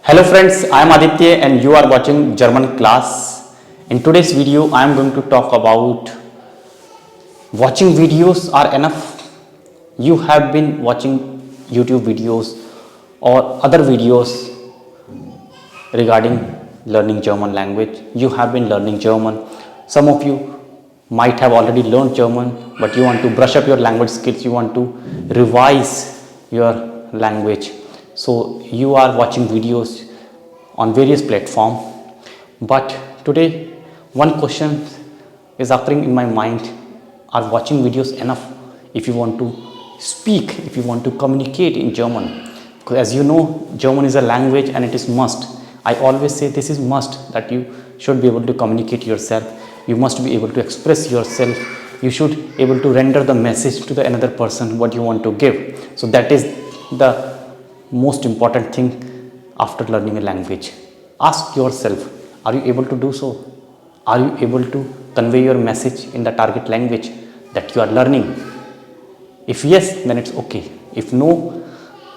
Hello friends, I am Aditya and you are watching Germanclass. In today's video, I am going to talk about watching videos are enough. You have been watching YouTube videos or other videos regarding learning German language. You have been learning German. Some of you might have already learned German, but you want to brush up your language skills. You want to revise your language. So you are watching videos on various platforms, but today one question is occurring in my mind: are watching videos enough if you want to speak, if you want to communicate in German? Because as you know, German is a language and it is must. I always say this is must, that you should be able to communicate yourself, you must be able to express yourself, you should be able to render the message to the another person what you want to give. So that is the most important thing after learning a language. Ask yourself, are you able to do so? Are you able to convey your message in the target language that you are learning? If yes, then it's okay. If no,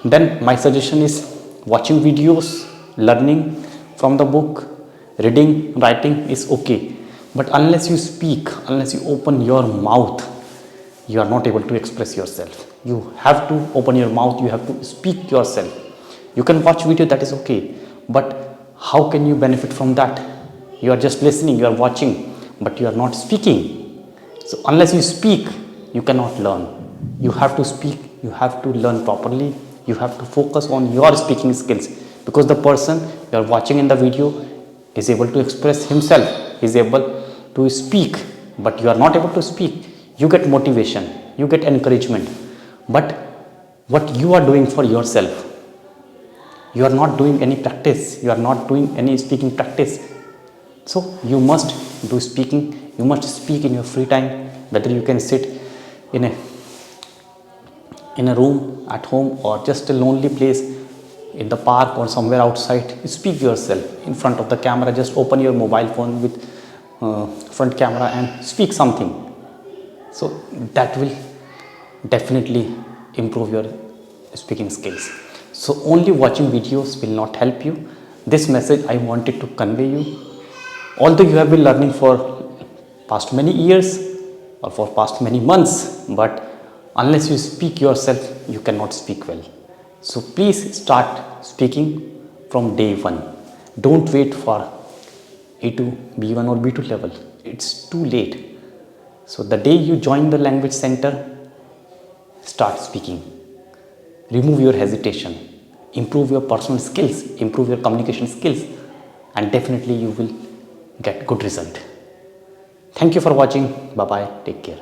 then my suggestion is watching videos, learning from the book, reading, writing is okay. But unless you speak, unless you open your mouth, you are not able to express yourself. You have to open your mouth, you have to speak yourself. You can watch video, that is okay, but how can you benefit from that? You are just listening, you are watching, but you are not speaking. So unless you speak, you cannot learn. You have to speak, you have to learn properly, you have to focus on your speaking skills, because the person you are watching in the video is able to express himself, is able to speak, but you are not able to speak. You get motivation, you get encouragement, but what you are doing for yourself, you are not doing any practice, you are not doing any speaking practice. So you must do speaking, you must speak in your free time, whether you can sit in a room at home or just a lonely place in the park or somewhere outside. Speak yourself in front of the camera, just open your mobile phone with front camera and speak something. So that will definitely improve your speaking skills. So only watching videos will not help you. This message I wanted to convey you. Although you have been learning for past many years or for past many months, but unless you speak yourself, you cannot speak well. So please start speaking from day one. Don't wait for A2, B1 or B2 level. It's too late. So the day you join the language center, start speaking. Remove your hesitation. Improve your personal skills, improve your communication skills, and definitely you will get good result. Thank you for watching. Bye bye. Take care.